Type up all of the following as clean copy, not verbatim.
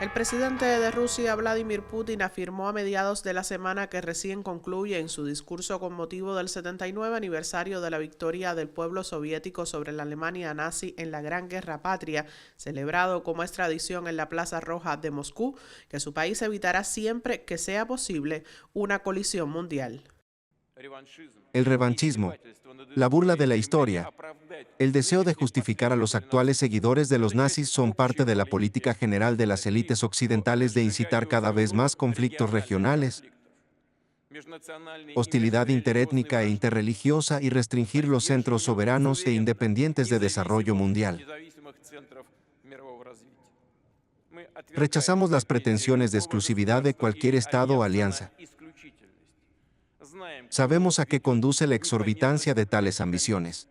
El presidente de Rusia, Vladimir Putin, afirmó a mediados de la semana que recién concluye en su discurso con motivo del 79 aniversario de la victoria del pueblo soviético sobre la Alemania nazi en la Gran Guerra Patria, celebrado como es tradición en la Plaza Roja de Moscú, que su país evitará siempre que sea posible una colisión mundial. El revanchismo, la burla de la historia, el deseo de justificar a los actuales seguidores de los nazis son parte de la política general de las élites occidentales de incitar cada vez más conflictos regionales, hostilidad interétnica e interreligiosa y restringir los centros soberanos e independientes de desarrollo mundial. Rechazamos las pretensiones de exclusividad de cualquier Estado o alianza. Sabemos a qué conduce la exorbitancia de tales ambiciones.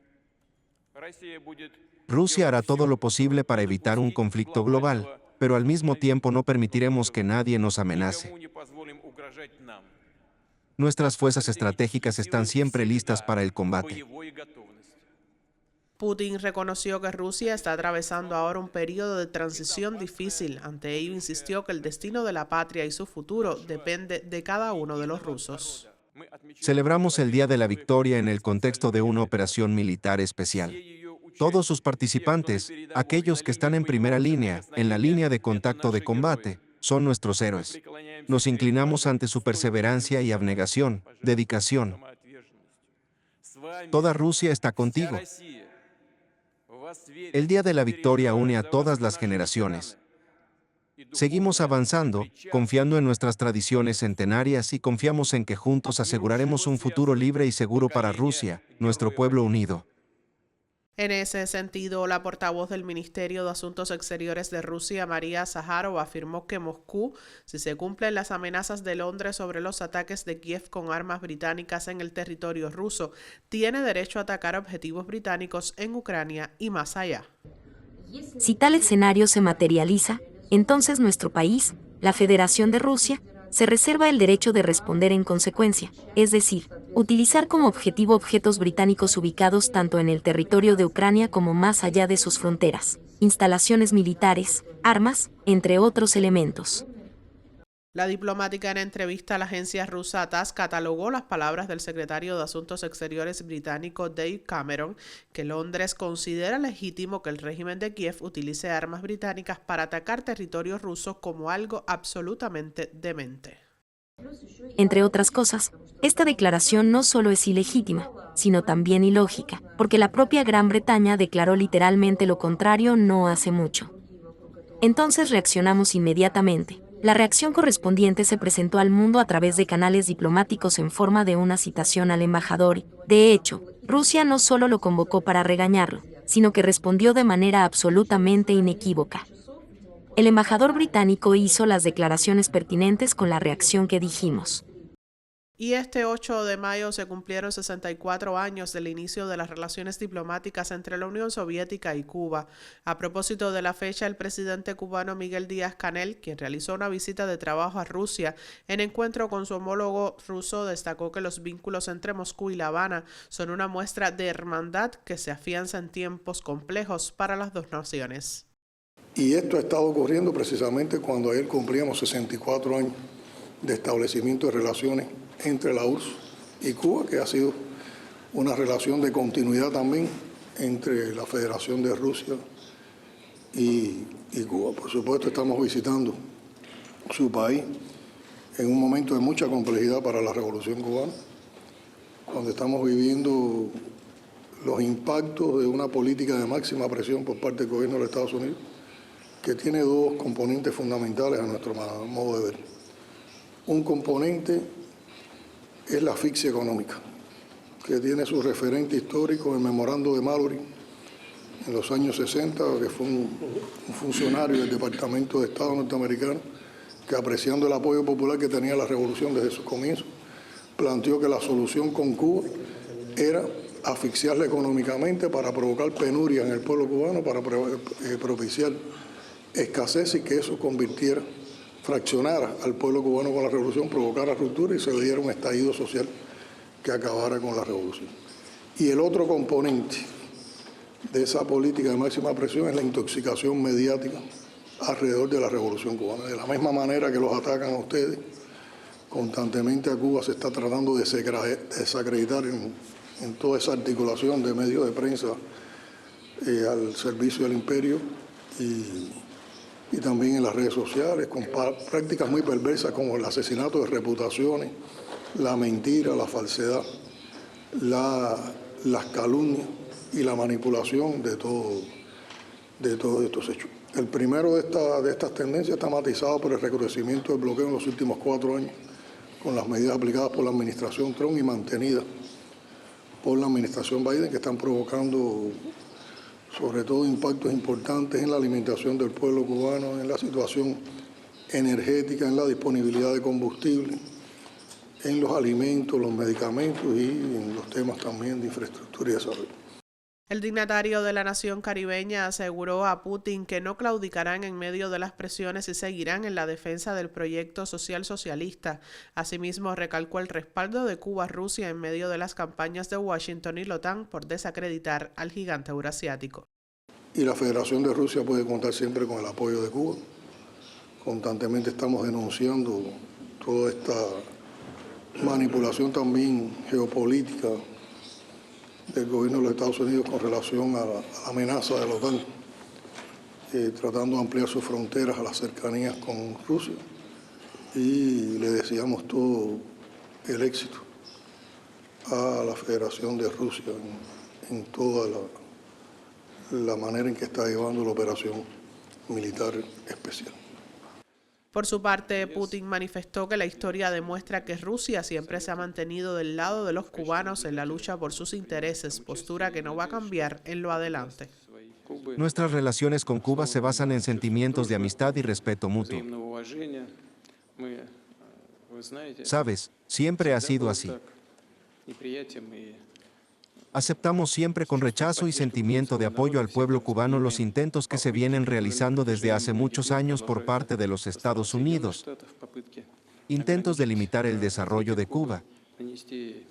Rusia hará todo lo posible para evitar un conflicto global, pero al mismo tiempo no permitiremos que nadie nos amenace. Nuestras fuerzas estratégicas están siempre listas para el combate. Putin reconoció que Rusia está atravesando ahora un periodo de transición difícil. Ante ello, insistió que el destino de la patria y su futuro depende de cada uno de los rusos. Celebramos el Día de la Victoria en el contexto de una operación militar especial. Todos sus participantes, aquellos que están en primera línea, en la línea de contacto de combate, son nuestros héroes. Nos inclinamos ante su perseverancia y abnegación, dedicación. Toda Rusia está contigo. El Día de la Victoria une a todas las generaciones. Seguimos avanzando, confiando en nuestras tradiciones centenarias y confiamos en que juntos aseguraremos un futuro libre y seguro para Rusia, nuestro pueblo unido. En ese sentido, la portavoz del Ministerio de Asuntos Exteriores de Rusia, María Zaharova, afirmó que Moscú, si se cumplen las amenazas de Londres sobre los ataques de Kiev con armas británicas en el territorio ruso, tiene derecho a atacar objetivos británicos en Ucrania y más allá. Si tal escenario se materializa, entonces nuestro país, la Federación de Rusia, se reserva el derecho de responder en consecuencia, es decir, utilizar como objetivo objetos británicos ubicados tanto en el territorio de Ucrania como más allá de sus fronteras, instalaciones militares, armas, entre otros elementos. La diplomática en entrevista a la agencia rusa TASS catalogó las palabras del secretario de Asuntos Exteriores británico David Cameron, que Londres considera legítimo que el régimen de Kiev utilice armas británicas para atacar territorios rusos como algo absolutamente demente. Entre otras cosas, esta declaración no solo es ilegítima, sino también ilógica, porque la propia Gran Bretaña declaró literalmente lo contrario no hace mucho. Entonces reaccionamos inmediatamente. La reacción correspondiente se presentó al mundo a través de canales diplomáticos en forma de una citación al embajador. De hecho, Rusia no solo lo convocó para regañarlo, sino que respondió de manera absolutamente inequívoca. El embajador británico hizo las declaraciones pertinentes con la reacción que dijimos. Y este 8 de mayo se cumplieron 64 años del inicio de las relaciones diplomáticas entre la Unión Soviética y Cuba. A propósito de la fecha, el presidente cubano Miguel Díaz-Canel, quien realizó una visita de trabajo a Rusia, en encuentro con su homólogo ruso, destacó que los vínculos entre Moscú y La Habana son una muestra de hermandad que se afianza en tiempos complejos para las dos naciones. Y esto ha estado ocurriendo precisamente cuando ayer cumplíamos 64 años de establecimiento de relaciones entre la URSS y Cuba, que ha sido una relación de continuidad también entre la Federación de Rusia y Cuba. Por supuesto, estamos visitando su país en un momento de mucha complejidad para la Revolución Cubana, donde estamos viviendo los impactos de una política de máxima presión por parte del gobierno de los Estados Unidos, que tiene dos componentes fundamentales a nuestro modo de ver. Un componente es la asfixia económica, que tiene su referente histórico en el memorando de Mallory en los años 60, que fue un funcionario del Departamento de Estado norteamericano, que apreciando el apoyo popular que tenía la revolución desde sus comienzos, planteó que la solución con Cuba era asfixiarla económicamente para provocar penuria en el pueblo cubano, para propiciar escasez y que eso fraccionara al pueblo cubano con la revolución, provocara ruptura y se le diera un estallido social que acabara con la revolución. Y el otro componente de esa política de máxima presión es la intoxicación mediática alrededor de la Revolución Cubana. De la misma manera que los atacan a ustedes, constantemente a Cuba se está tratando de desacreditar en toda esa articulación de medios de prensa al servicio del imperio y también en las redes sociales, con prácticas muy perversas como el asesinato de reputaciones, la mentira, la falsedad, las calumnias y la manipulación de todos estos hechos. El primero de estas tendencias está matizado por el recrudecimiento del bloqueo en los últimos 4 años, con las medidas aplicadas por la administración Trump y mantenidas por la administración Biden, que están provocando sobre todo impactos importantes en la alimentación del pueblo cubano, en la situación energética, en la disponibilidad de combustible, en los alimentos, los medicamentos y en los temas también de infraestructura y desarrollo. El dignatario de la nación caribeña aseguró a Putin que no claudicarán en medio de las presiones y seguirán en la defensa del proyecto social socialista. Asimismo, recalcó el respaldo de Cuba a Rusia en medio de las campañas de Washington y la OTAN por desacreditar al gigante eurasiático. Y la Federación de Rusia puede contar siempre con el apoyo de Cuba. Constantemente estamos denunciando toda esta manipulación también geopolítica del gobierno de los Estados Unidos con relación a la amenaza de la OTAN, tratando de ampliar sus fronteras a las cercanías con Rusia. Y le deseamos todo el éxito a la Federación de Rusia en toda la manera en que está llevando la operación militar especial. Por su parte, Putin manifestó que la historia demuestra que Rusia siempre se ha mantenido del lado de los cubanos en la lucha por sus intereses, postura que no va a cambiar en lo adelante. Nuestras relaciones con Cuba se basan en sentimientos de amistad y respeto mutuo. Sabes, siempre ha sido así. Aceptamos siempre con rechazo y sentimiento de apoyo al pueblo cubano los intentos que se vienen realizando desde hace muchos años por parte de los Estados Unidos. Intentos de limitar el desarrollo de Cuba,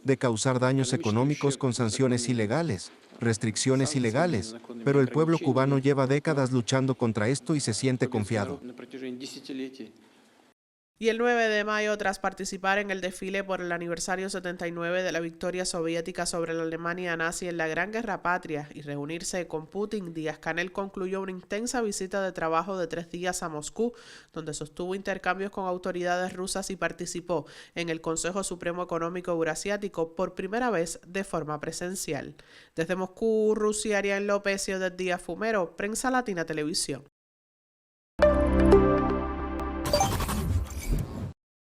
de causar daños económicos con sanciones ilegales, restricciones ilegales, pero el pueblo cubano lleva décadas luchando contra esto y se siente confiado. Y el 9 de mayo, tras participar en el desfile por el aniversario 79 de la victoria soviética sobre la Alemania nazi en la Gran Guerra Patria y reunirse con Putin, Díaz-Canel concluyó una intensa visita de trabajo de 3 días a Moscú, donde sostuvo intercambios con autoridades rusas y participó en el Consejo Supremo Económico Eurasiático por primera vez de forma presencial. Desde Moscú, Rusia, Arián López y Oded Díaz Fumero, Prensa Latina Televisión.